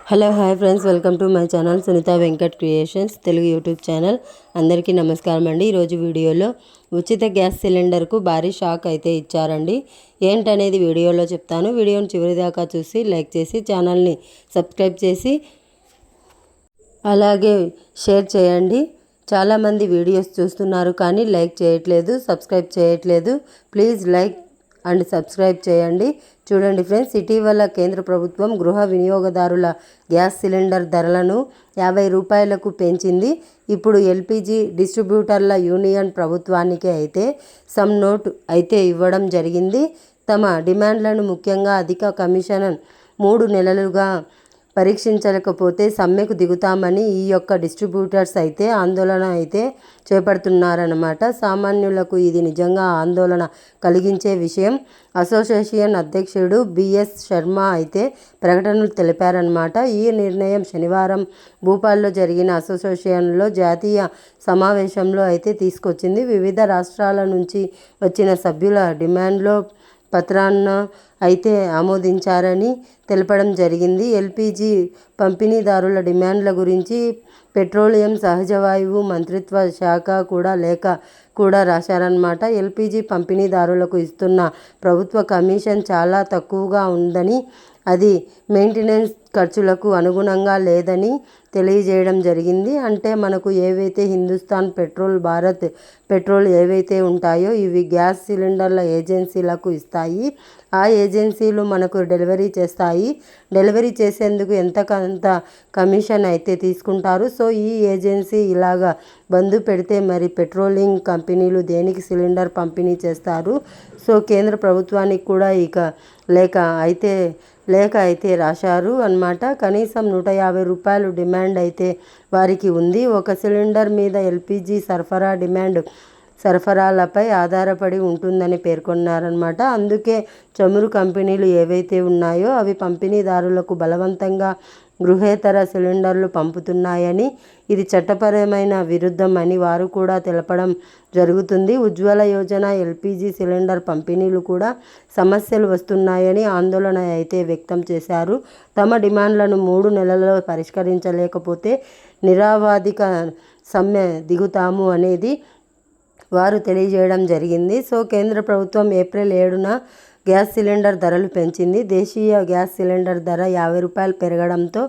Hello hi friends, welcome to my channel Sunita Venkat creations Telugu YouTube channel. అందరికీ నమస్కారం అండి. ఈరోజు వీడియోలో ఉచిత గ్యాస్ సిలిండర్కు భారీ షాక్ అయితే ఇచ్చారండి. ఏంటనేది వీడియోలో చెప్తాను. వీడియోని చివరి దాకా చూసి లైక్ చేసి ఛానల్ని సబ్స్క్రైబ్ చేసి అలాగే షేర్ చేయండి. చాలామంది వీడియోస్ చూస్తున్నారు కానీ లైక్ చేయట్లేదు, సబ్స్క్రైబ్ చేయట్లేదు. ప్లీజ్ లైక్ అండ్ సబ్స్క్రైబ్ చేయండి. చూడండి ఫ్రెండ్స్, ఇటీవల కేంద్ర ప్రభుత్వం గృహ వినియోగదారుల గ్యాస్ సిలిండర్ ధరలను 50 రూపాయలకు పెంచింది. ఇప్పుడు ఎల్పిజి డిస్ట్రిబ్యూటర్ల యూనియన్ ప్రభుత్వానికి అయితే సమ్ నోట్ అయితే ఇవ్వడం జరిగింది. తమ డిమాండ్లను ముఖ్యంగా అధిక కమిషన్ 3 నెలలుగా పరీక్షించలేకపోతే సమ్మెకు దిగుతామని ఈ యొక్క డిస్ట్రిబ్యూటర్స్ అయితే ఆందోళన అయితే చేపడుతున్నారన్నమాట. సామాన్యులకు ఇది నిజంగా ఆందోళన కలిగించే విషయం. అసోసియేషన్ అధ్యక్షుడు బిఎస్ శర్మ అయితే ప్రకటనలు తెలిపారన్నమాట. ఈ నిర్ణయం శనివారం భూపాల్లో జరిగిన అసోసియేషన్లో జాతీయ సమావేశంలో అయితే తీసుకొచ్చింది. వివిధ రాష్ట్రాల నుంచి వచ్చిన సభ్యుల డిమాండ్లో పత్రాన్ని అయితే ఆమోదించారని తెలపడం జరిగింది. ఎల్పిజి పంపిణీదారుల డిమాండ్ల గురించి పెట్రోలియం సహజవాయువు మంత్రిత్వ శాఖ కూడా లేఖ కూడా రాశారన్నమాట. ఎల్పిజి పంపిణీదారులకు ఇస్తున్న ప్రభుత్వ కమిషన్ చాలా తక్కువగా ఉందని, అది మెయింటెనెన్స్ ఖర్చులకు అనుగుణంగా లేదని తెలియజేయడం జరిగింది. అంటే మనకు ఏవైతే హిందుస్థాన్ పెట్రోల్, భారత్ పెట్రోల్ ఏవైతే ఉంటాయో ఇవి గ్యాస్ సిలిండర్ల ఏజెన్సీలకు ఇస్తాయి. ఆ ఏజెన్సీలు మనకు డెలివరీ చేస్తాయి. డెలివరీ చేసేందుకు ఎంతకంత కమిషన్ అయితే తీసుకుంటారు. సో ఈ ఏజెన్సీ ఇలాగా బంద్ పెడితే మరి పెట్రోలింగ్ కంపెనీలు దేనికి సిలిండర్ పంపిణీ చేస్తారు? సో కేంద్ర ప్రభుత్వానికి కూడా ఇక లేఖ అయితే రాశారు అన్నమాట. కనీసం 150 రూపాయలు డిమాండ్ అయితే వారికి ఉంది. ఒక సిలిండర్ మీద ఎల్పిజి సరఫరాలపై ఆధారపడి ఉంటుందని పేర్కొన్నారన్నమాట. అందుకే చమురు కంపెనీలు ఏవైతే ఉన్నాయో అవి పంపిణీదారులకు బలవంతంగా గృహేతర సిలిండర్లు పంపుతున్నాయని, ఇది చట్టపరమైన విరుద్ధం అని వారు కూడా తెలపడం జరుగుతుంది. ఉజ్వల యోజన, ఎల్పిజి సిలిండర్ పంపిణీలు కూడా సమస్యలు వస్తున్నాయని ఆందోళన అయితే వ్యక్తం చేశారు. తమ డిమాండ్లను 3 నెలల్లో పరిష్కరించలేకపోతే నిరవధిక సమ్మె దిగుతాము అనేది వారు తెలియజేయడం జరిగింది. సో కేంద్ర ప్రభుత్వం ఏప్రిల్ 7న గ్యాస్ సిలిండర్ ధరలు పెంచింది. దేశీయ గ్యాస్ సిలిండర్ ధర 50 రూపాయలు పెరగడంతో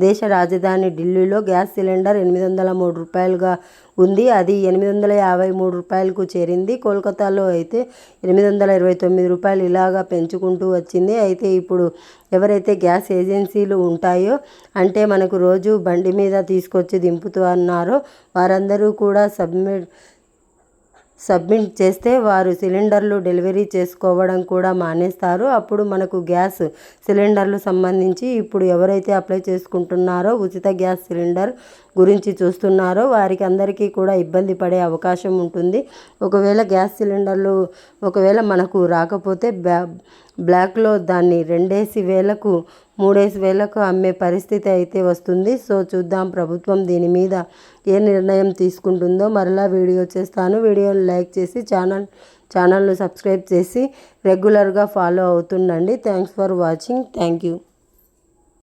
దేశ రాజధాని ఢిల్లీలో గ్యాస్ సిలిండర్ 803 రూపాయలుగా ఉంది. అది 853 రూపాయలకు చేరింది. కోల్కతాలో అయితే 829 రూపాయలు ఇలాగా పెంచుకుంటూ వచ్చింది. అయితే ఇప్పుడు ఎవరైతే గ్యాస్ ఏజెన్సీలు ఉంటాయో, అంటే మనకు రోజు బండి మీద తీసుకొచ్చి దింపుతున్నారో వారందరూ కూడా సబ్మిట్ చేస్తే వారు సిలిండర్లు డెలివరీ చేసుకోవడం కూడా మానేస్తారు. అప్పుడు మనకు గ్యాస్ సిలిండర్లు సంబంధించి ఇప్పుడు ఎవరైతే అప్లై చేసుకుంటున్నారో ఉచిత గ్యాస్ సిలిండర్ గురించి చూస్తున్నారో వారికి అందరికీ కూడా ఇబ్బంది పడే అవకాశం ఉంటుంది. ఒకవేళ గ్యాస్ సిలిండర్లు మనకు రాకపోతే బ్లాక్లో దాన్ని 2,000కు 3,000కు అమ్మే పరిస్థితి అయితే వస్తుంది. సో చూద్దాం ప్రభుత్వం దీని మీద ఏ నిర్ణయం తీసుకుంటుందో. మరలా వీడియో చేస్తాను. వీడియోని లైక్ చేసి ఛానల్ను సబ్స్క్రైబ్ చేసి రెగ్యులర్గా ఫాలో అవుతుండండి. Thanks for watching. Thank you.